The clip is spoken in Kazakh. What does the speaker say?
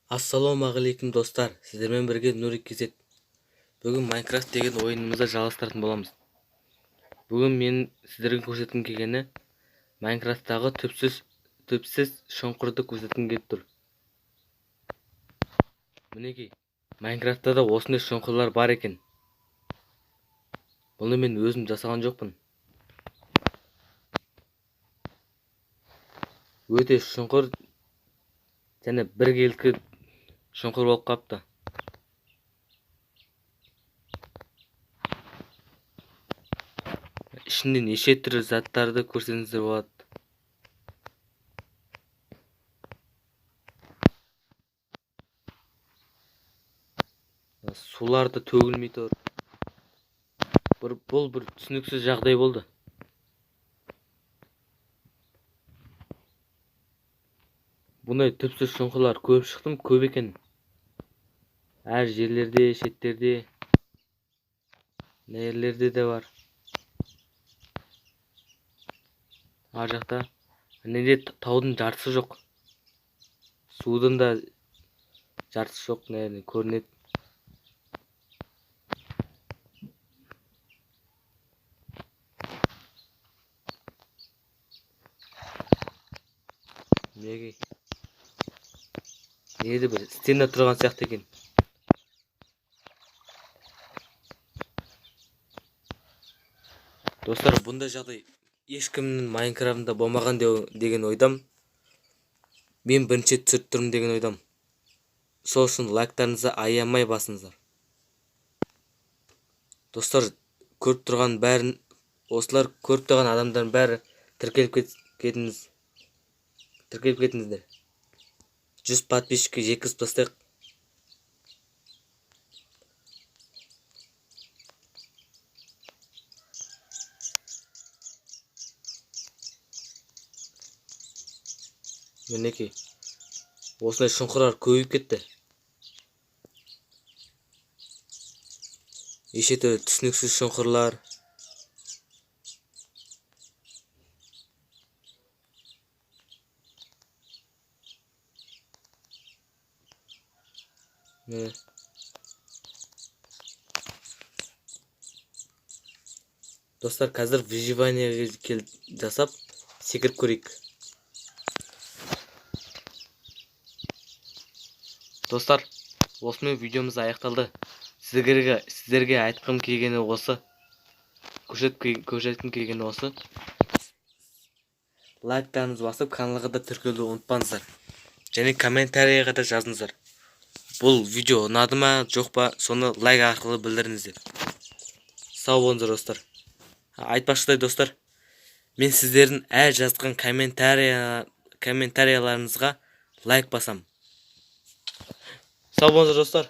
Ассалаумағалейкум достар, сіздермен бірге Нурик Кезет. Бүгін Майнкрафт деген ойынымызды жалғастыратын боламыз. Бүгін мен сіздерге көрсеткім келгені Майнкрафттағы түпсіз шұңқырды көрсеткім келіп тұр. Мінекей, Майнкрафтта да осындай шұңқырлар бар екен. Бұны мен өзім жасаған жоқпын. Өте шұңқыр және біркелкі шұңқыр болып қапты. Ішінде неше түрлі заттарды көрсеңіздер болады. Суларды төгілмей тұр. Бұл бір түсініксіз жағдай болды. Бұндай түпсіз шұңқырлар көп екен. Әр жерлерде, шеттерде, нерлерде де бар. Ар жақта неде таудың жартысы жоқ. Судың да жартысы жоқ, көрінеді. Неге? Неде бір стена тұрған сияқты екен. Достар, бұндай жағдай ешкімнің Майнкрафтында болмаған деген ойдам. Мен бірінші түсіріп тұрмын деген ойдам. Сол үшін лайктарыңызды аямай басыңыздар. Достар, көріп тұрған адамдардың бәрі тіркеліп кетіңіздер. 100 подписчикке жеткізіп тастайық. Мінекей, осындай шұңқырлар көбейіп кетті. Неше түрлі түсініксіз шұңқырлар. Достар, қазір выживание жасап секіріп көрейік. Достар, осымен видеомыз аяқталды. Сіздерге айтқым келгені осы. Көрсеткім келгені осы. Лайктарыңызды басып, каналға да тіркелуді ұмытпаңыздар. Және комментарийға да жазыңыздар. Бұл видео ұнады ма, жоқ па, соны лайк арқылы білдіріңіздер. Сау болыңыздар достар. Айтпақшыдай достар, мен сіздердің әр жазған комментарияларыңызға лайк басам. Сау болыңыздар достар.